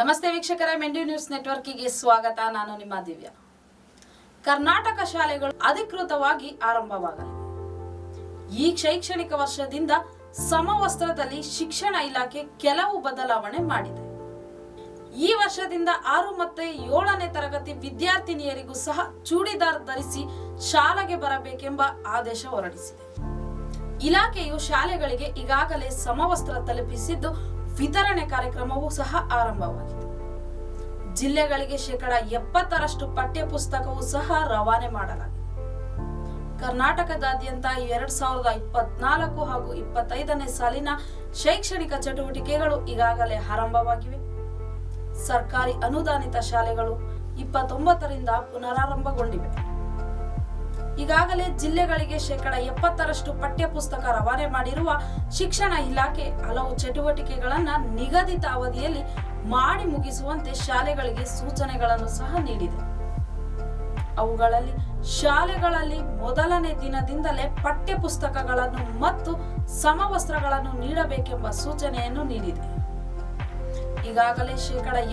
ನಮಸ್ತೆ ವೀಕ್ಷಕರೇ, ಮೆಂಡು ನ್ಯೂಸ್ ನೆಟ್ವರ್ಕಿಗೆ ಸ್ವಾಗತ. ನಾನು ನಿಮ್ಮ ದಿವ್ಯಾ. ಕರ್ನಾಟಕ ಶಾಲೆಗಳು ಅಧಿಕೃತವಾಗಿ ಆರಂಭವಾಗಲಿವೆ. ಈ ಶೈಕ್ಷಣಿಕ ವರ್ಷದಿಂದ ಸಮವಸ್ತ್ರದಲ್ಲಿ ಶಿಕ್ಷಣ ಇಲಾಖೆ ಕೆಲವು ಬದಲಾವಣೆ ಮಾಡಿದೆ. ಈ ವರ್ಷದಿಂದ 6 ಮತ್ತು 7ನೇ ತರಗತಿ ವಿದ್ಯಾರ್ಥಿನಿಯರಿಗೂ ಸಹ ಚೂಡಿದಾರ್ ಧರಿಸಿ ಶಾಲೆಗೆ ಬರಬೇಕೆಂಬ ಆದೇಶ ಹೊರಡಿಸಿದೆ. ಇಲಾಖೆಯು ಶಾಲೆಗಳಿಗೆ ಈಗಾಗಲೇ ಸಮವಸ್ತ್ರ ತಲುಪಿಸಿದ್ದು, ವಿತರಣೆ ಕಾರ್ಯಕ್ರಮವೂ ಸಹ ಆರಂಭವಾಗಿದೆ. ಜಿಲ್ಲೆಗಳಿಗೆ 70% ಪಠ್ಯ ಪುಸ್ತಕವೂ ಸಹ ರವಾನೆ ಮಾಡಲಾಗಿದೆ. ಕರ್ನಾಟಕದಾದ್ಯಂತ 2024 ಹಾಗೂ 25ನೇ ಸಾಲಿನ ಶೈಕ್ಷಣಿಕ ಚಟುವಟಿಕೆಗಳು ಈಗಾಗಲೇ ಆರಂಭವಾಗಿವೆ. ಸರ್ಕಾರಿ ಅನುದಾನಿತ ಶಾಲೆಗಳು 29ರಿಂದ ಪುನರಾರಂಭಗೊಂಡಿವೆ. ಈಗಾಗಲೇ ಜಿಲ್ಲೆಗಳಿಗೆ 70% ಪಠ್ಯ ಪುಸ್ತಕ ರವಾನೆ ಮಾಡಿರುವ ಶಿಕ್ಷಣ ಇಲಾಖೆ ಹಲವು ಚಟುವಟಿಕೆಗಳನ್ನು ನಿಗದಿತ ಅವಧಿಯಲ್ಲಿ ಮಾಡಿ ಮುಗಿಸುವಂತೆ ಶಾಲೆಗಳಿಗೆ ಸೂಚನೆಗಳನ್ನು ಸಹ ನೀಡಿದೆ. ಅವುಗಳಲ್ಲಿ ಶಾಲೆಗಳಲ್ಲಿ ಮೊದಲನೇ ದಿನದಿಂದಲೇ ಪಠ್ಯ ಪುಸ್ತಕಗಳನ್ನು ಮತ್ತು ಸಮವಸ್ತ್ರಗಳನ್ನು ನೀಡಬೇಕೆಂಬ ಸೂಚನೆಯನ್ನು ನೀಡಿದೆ. ಈಗಾಗಲೇ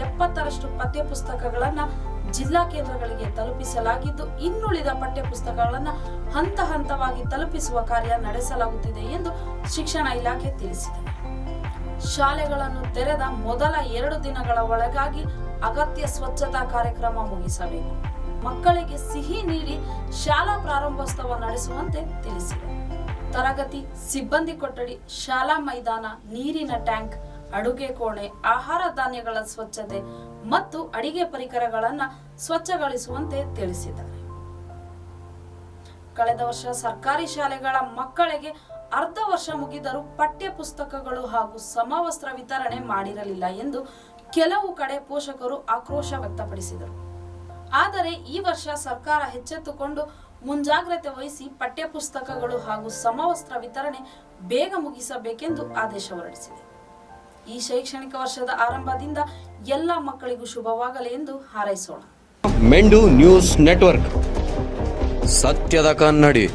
70% ಪಠ್ಯ ಪುಸ್ತಕಗಳನ್ನು ಜಿಲ್ಲಾ ಕೇಂದ್ರಗಳಿಗೆ ತಲುಪಿಸಲಾಗಿದ್ದು, ಇನ್ನುಳಿದ ಪಠ್ಯ ಪುಸ್ತಕಗಳನ್ನು ಹಂತ ಹಂತವಾಗಿ ತಲುಪಿಸುವ ಕಾರ್ಯ ನಡೆಸಲಾಗುತ್ತಿದೆ ಎಂದು ಶಿಕ್ಷಣ ಇಲಾಖೆ ತಿಳಿಸಿದೆ. ಶಾಲೆಗಳನ್ನು ತೆರೆದ ಮೊದಲ 2 ದಿನಗಳ ಒಳಗಾಗಿ ಅಗತ್ಯ ಸ್ವಚ್ಛತಾ ಕಾರ್ಯಕ್ರಮ ಮುಗಿಸಬೇಕು. ಮಕ್ಕಳಿಗೆ ಸಿಹಿ ನೀಡಿ ಶಾಲಾ ಪ್ರಾರಂಭೋತ್ಸವ ನಡೆಸುವಂತೆ ತಿಳಿಸಿದೆ. ತರಗತಿ, ಸಿಬ್ಬಂದಿ ಕೊಠಡಿ, ಶಾಲಾ ಮೈದಾನ, ನೀರಿನ ಟ್ಯಾಂಕ್, ಅಡುಗೆ ಕೋಣೆ, ಆಹಾರ ಧಾನ್ಯಗಳ ಸ್ವಚ್ಛತೆ ಮತ್ತು ಅಡಿಗೆ ಪರಿಕರಗಳನ್ನು ಸ್ವಚ್ಛಗೊಳಿಸುವಂತೆ ತಿಳಿಸಿದ್ದಾರೆ. ಕಳೆದ ವರ್ಷ ಸರ್ಕಾರಿ ಶಾಲೆಗಳ ಮಕ್ಕಳಿಗೆ ಅರ್ಧ ವರ್ಷ ಮುಗಿದರೂ ಪಠ್ಯ ಪುಸ್ತಕಗಳು ಹಾಗೂ ಸಮವಸ್ತ್ರ ವಿತರಣೆ ಮಾಡಿರಲಿಲ್ಲ ಎಂದು ಕೆಲವು ಕಡೆ ಪೋಷಕರು ಆಕ್ರೋಶ ವ್ಯಕ್ತಪಡಿಸಿದರು. ಆದರೆ ಈ ವರ್ಷ ಸರ್ಕಾರ ಎಚ್ಚೆತ್ತುಕೊಂಡು ಮುಂಜಾಗ್ರತೆ ವಹಿಸಿ ಪಠ್ಯ ಪುಸ್ತಕಗಳು ಹಾಗೂ ಸಮವಸ್ತ್ರ ವಿತರಣೆ ಬೇಗ ಮುಗಿಸಬೇಕೆಂದು ಆದೇಶ ಹೊರಡಿಸಿದೆ. ಈ ಶೈಕ್ಷಣಿಕ ವರ್ಷದ ಆರಂಭದಿಂದ ಎಲ್ಲ ಮಕ್ಕಳಿಗೂ ಶುಭವಾಗಲಿ ಎಂದು ಹಾರೈಸೋಣ. ಮೆಂಡು ನ್ಯೂಸ್ ನೆಟ್ವರ್ಕ್, ಸತ್ಯದ ಕನ್ನಡಿ.